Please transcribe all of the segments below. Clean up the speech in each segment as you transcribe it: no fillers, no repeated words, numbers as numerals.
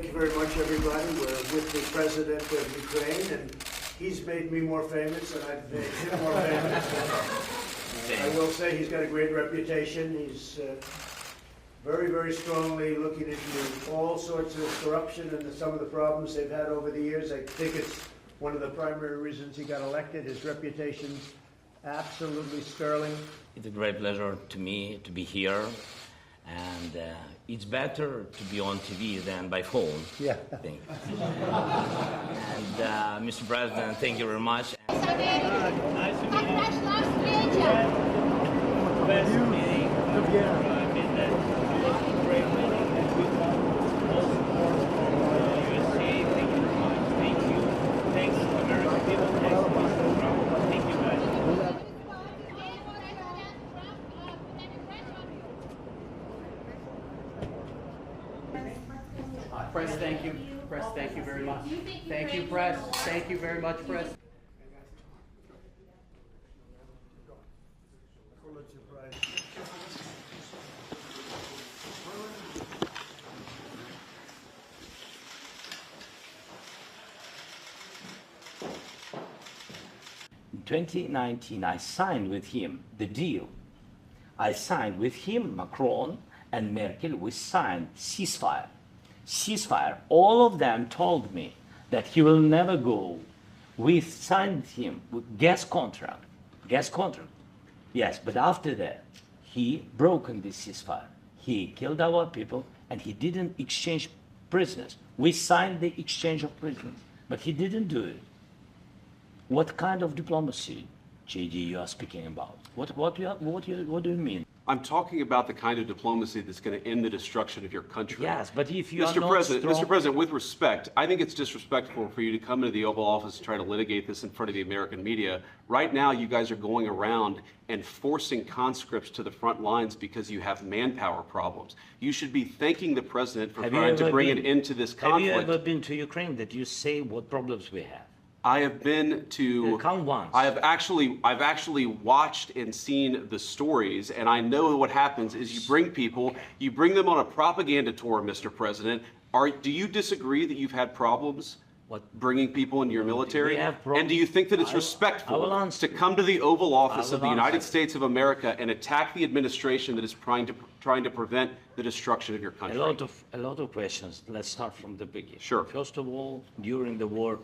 you very much, everybody. We're with the president of Ukraine, and he's made me more famous, and I've made him more famous. I will say he's got a great reputation. He's very, very strongly looking into all sorts of corruption and some of the problems they've had over the years. I think it's one of the primary reasons he got elected. His reputation's absolutely sterling. It's a great pleasure to me to be here, and it's better to be on TV than by phone. Yeah. I think. And Mr. President, thank you very much. Nice to meet you. Best meeting. Great meeting. And we want all support from USA. Thank you very much. Thank you. Thanks, American people. Thanks, Mr. Trump. Thank you, guys. Press, thank you. Press, thank you very much. Thank you, press. Thank you very much, press. In 2019, I signed with him the deal. I signed with him, Macron and Merkel, we signed ceasefire. Ceasefire. All of them told me that he will never go. We signed him with gas contract. Gas contract. Yes, but after that, he broken the ceasefire. He killed our people and he didn't exchange prisoners. We signed the exchange of prisoners, but he didn't do it. What kind of diplomacy, JD, you are speaking about? What do you mean? I'm talking about the kind of diplomacy that's going to end the destruction of your country. Yes, but if you are Mr. not President, strong... Mr. President, with respect, I think it's disrespectful for you to come into the Oval Office and try to litigate this in front of the American media. Right now, you guys are going around and forcing conscripts to the front lines because you have manpower problems. You should be thanking the President for trying to bring an end to this conflict. Have you ever been to Ukraine that you say what problems we have? I have been to. Come once. I've actually watched and seen the stories, and I know what happens is you bring them on a propaganda tour, Mr. President. Do you disagree that you've had problems bringing people into your military? And do you think that it's respectful to come to the Oval Office of the United States of America and attack the administration that is trying to prevent the destruction of your country? A lot of questions. Let's start from the beginning. Sure. First of all, during the war,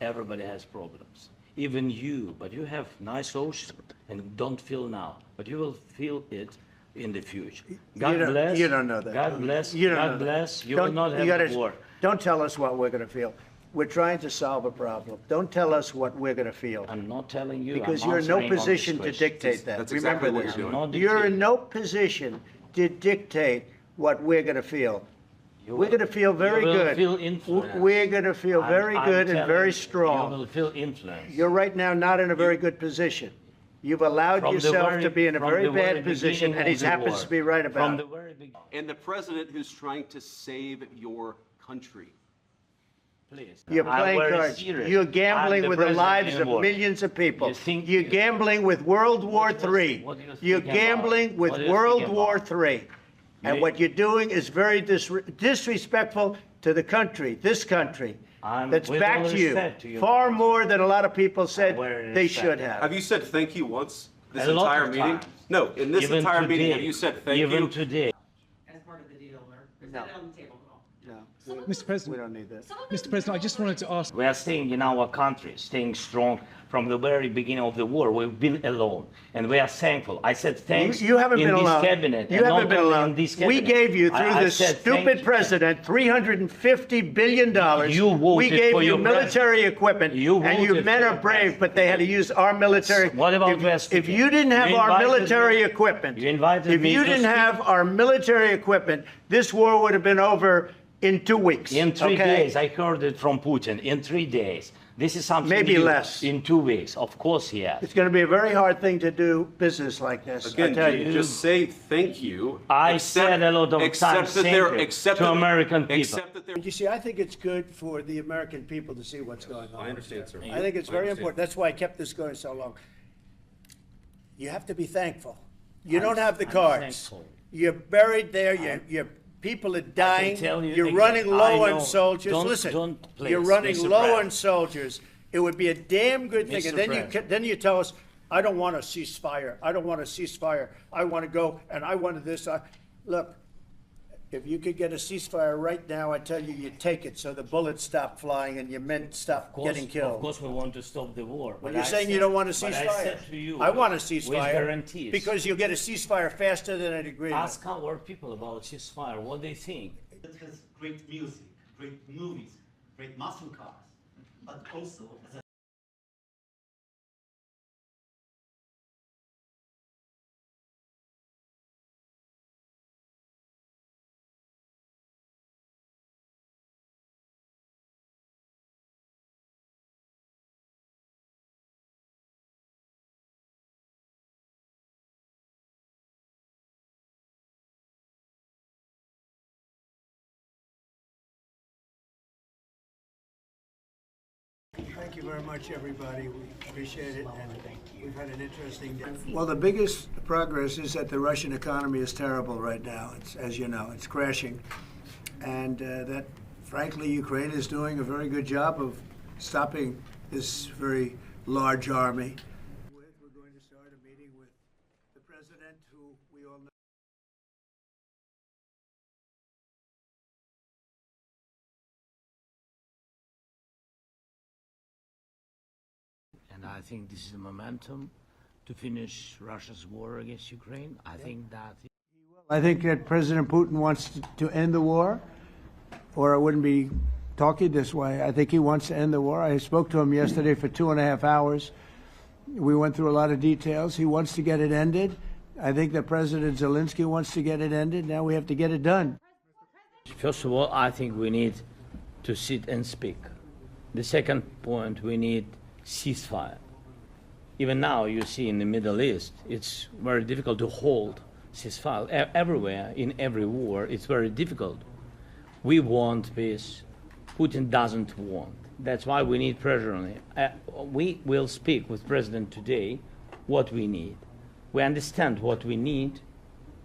everybody has problems, even you, but you have nice ocean and don't feel now, but you will feel it in the future. God bless. You don't know that. God bless. You don't God know bless. That. You will not have war. Don't tell us what we're going to feel. We're trying to solve a problem. Don't tell us what we're going to feel. I'm not telling you. Because you're in no position to dictate that. That's exactly Remember what you're this. doing. You're in no position to dictate what we're going to feel. We're going to feel very good. You will feel influence. We're going to feel very good and very strong. You will feel influence. You're right now not in a very good position. You've allowed yourself to be in a very bad position, and he happens to be right about it. And the president who's trying to save your country. Please. You're playing cards. You're gambling with the lives of millions of people. You're gambling with World War III. You're gambling with World War III. And what you're doing is very disrespectful to the country, this country, that's backed you far more than a lot of people said they should have. Have you said thank you once this entire meeting? No, in this entire meeting, have you said thank you? Even today. As part of the deal, or is that on the table at all? No. Mr. President, We don't need that. Mr. President, I just wanted to ask. We are staying in our country, staying strong. From the very beginning of the war, we've been alone, and we are thankful. I said thanks. You haven't been alone. Cabinet, you haven't been alone. We gave you, through this stupid president, $350 billion. We gave you military equipment, and you men are brave, but they had to use our military. What about if you didn't have our military equipment, if you didn't have our military equipment, this war would have been over in 2 weeks. In 3 days, I heard it from Putin. In 3 days. This is something maybe new. Less. In 2 weeks, of course, yes. It's going to be a very hard thing to do business like this. Again, I tell you. just say thank you. I said a lot of times thank you to American people. You see, I think it's good for the American people to see what's going on. I understand, sir. I think it's very important. That's why I kept this going so long. You have to be thankful. You don't have the cards. Thankful. You're buried there. You're People are dying. tell you You're again, running I low know. on soldiers. Don't- Listen, don't please, you're running Mr. low Pratt. on soldiers. It would be a damn good thing. Mr. And then Pratt. then you tell us, I don't want a ceasefire. I don't want a ceasefire. I want to go and I wanted this. Look, if you could get a ceasefire right now, I tell you, you take it so the bullets stop flying and your men stop getting killed. Of course, we want to stop the war. But but you're I saying you said- don't want a but ceasefire. I said to you, I want a with ceasefire guarantees. because you'll get a ceasefire faster than an agreement. Ask our people about ceasefire, what they think. It has great music, great movies, great muscle cars, but also as a Thank you very much, everybody. We appreciate it, and we've had an interesting day. Well, the biggest progress is that the Russian economy is terrible right now. It's, as you know, it's crashing, and that, frankly, Ukraine is doing a very good job of stopping this very large army. We're going to start a meeting with the president, who we all know. And I think this is the momentum to finish Russia's war against Ukraine. I think that. I think that President Putin wants to end the war, or I wouldn't be talking this way. I think he wants to end the war. I spoke to him yesterday for 2.5 hours. We went through a lot of details. He wants to get it ended. I think that President Zelensky wants to get it ended. Now we have to get it done. First of all, I think we need to sit and speak. The second point, we need ceasefire. Even now, you see in the Middle East, it's very difficult to hold ceasefire. Everywhere, in every war, it's very difficult. We want peace. Putin doesn't want. That's why we need pressure on him. We will speak with President today what we need. We understand what we need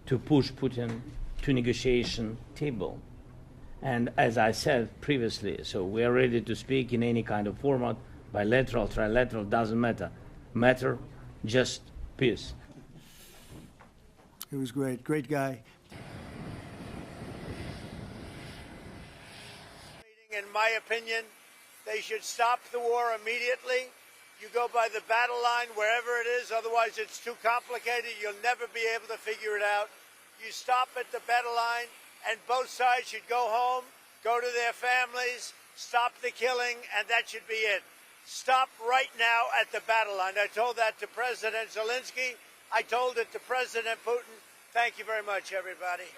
to push Putin to negotiation table. And as I said previously, so we are ready to speak in any kind of format, bilateral, trilateral, doesn't matter. Matter just peace. He was great, great guy. In my opinion, they should stop the war immediately. You go by the battle line wherever it is, otherwise it's too complicated. You'll never be able to figure it out. You stop at the battle line, and both sides should go home, go to their families, stop the killing, and that should be it. Stop right now at the battle line. I told that to President Zelensky. I told it to President Putin. Thank you very much, everybody.